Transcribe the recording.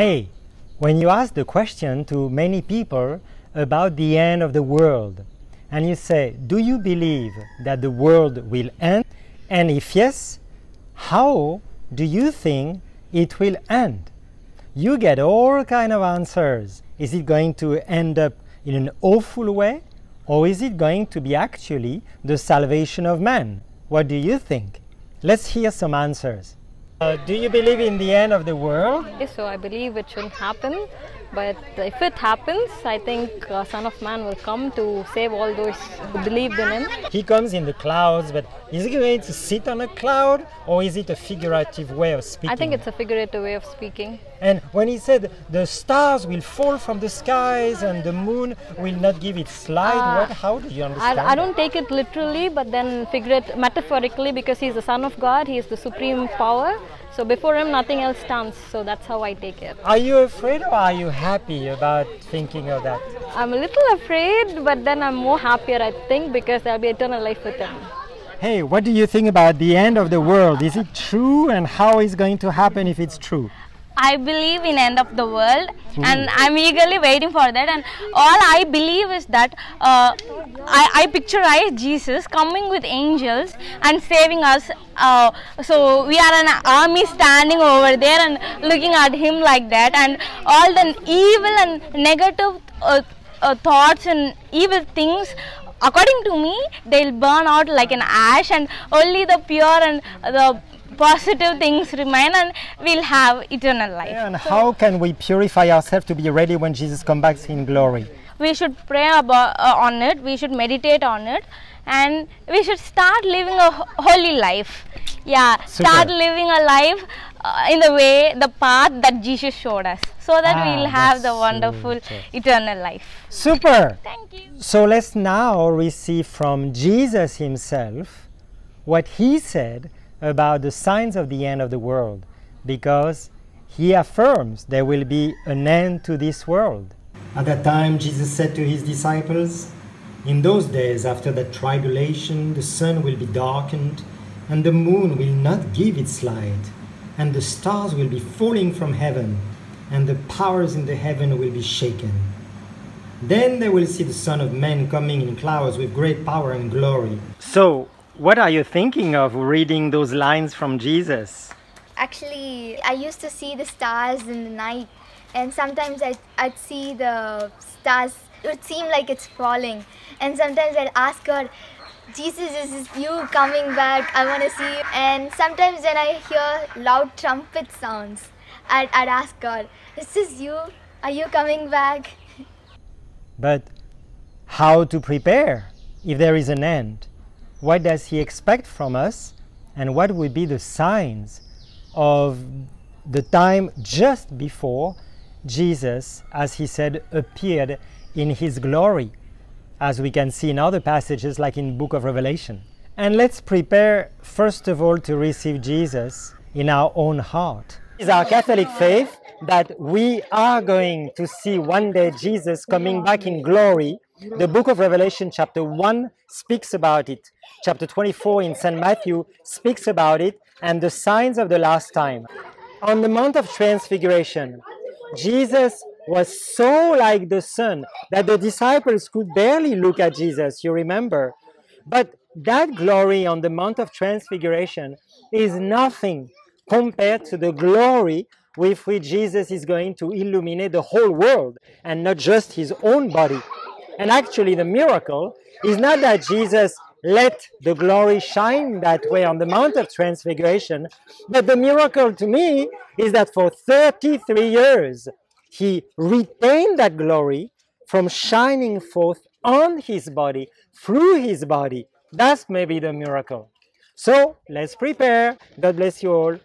Hey, when you ask the question to many people about the end of the world, and you say, do you believe that the world will end? And if yes, how do you think it will end? You get all kind of answers. Is it going to end up in an awful way? Or is it going to be actually the salvation of man? What do you think? Let's hear some answers. Do you believe in the end of the world? So I believe it shouldn't happen, but if it happens, I think Son of Man will come to save all those who believed in him. He comes in the clouds, but is he going to sit on a cloud, or is it a figurative way of speaking? I think it's a figurative way of speaking. And when he said the stars will fall from the skies and the moon will not give its light, how do you understand I don't take it literally, but then metaphorically, because he's the Son of God, he is the supreme power. So before him, nothing else stands. So that's how I take it. Are you afraid, or are you happy about thinking of that? I'm a little afraid, but then I'm more happier, I think, because there'll be eternal life with him. Hey, what do you think about the end of the world? Is it true, and how is it going to happen if it's true? I believe in end of the world, and I'm eagerly waiting for that. And all I believe is that I picturize Jesus coming with angels and saving us. So we are an army standing over there and looking at him like that, and all the evil and negative thoughts and evil things, according to me, they'll burn out like an ash, and only the pure and the positive things remain, and we'll have eternal life. Yeah, and how can we purify ourselves to be ready when Jesus comes back in glory? We should pray on it, we should meditate on it, and we should start living a holy life. Yeah, Super. Start living a life in the path that Jesus showed us, so that we'll have the wonderful eternal life. Super! Thank you. So let's now receive from Jesus himself what he said about the signs of the end of the world, because he affirms there will be an end to this world. At that time, Jesus said to his disciples, "In those days after the tribulation, the sun will be darkened, and the moon will not give its light, and the stars will be falling from heaven, and the powers in the heaven will be shaken. Then they will see the Son of Man coming in clouds with great power and glory." So, what are you thinking of reading those lines from Jesus? Actually, I used to see the stars in the night, and sometimes I'd see the stars, it would seem like it's falling, and sometimes I'd ask God, "Jesus, is this you coming back? I want to see you." And sometimes when I hear loud trumpet sounds, I'd ask God, "Is this you? Are you coming back?" But how to prepare if there is an end? What does he expect from us, and what would be the signs of the time just before Jesus, as he said, appeared in his glory, as we can see in other passages like in the book of Revelation? And let's prepare first of all to receive Jesus in our own heart. It's our Catholic faith that we are going to see one day Jesus coming back in glory. The book of Revelation chapter 1 speaks about it. Chapter 24 in St. Matthew speaks about it, and the signs of the last time. On the Mount of Transfiguration, Jesus was so like the Son that the disciples could barely look at Jesus, you remember. But that glory on the Mount of Transfiguration is nothing compared to the glory with which Jesus is going to illuminate the whole world, and not just his own body. And actually the miracle is not that Jesus let the glory shine that way on the Mount of Transfiguration, but the miracle to me is that for 33 years he retained that glory from shining forth on his body, through his body. That's maybe the miracle. So let's prepare. God bless you all.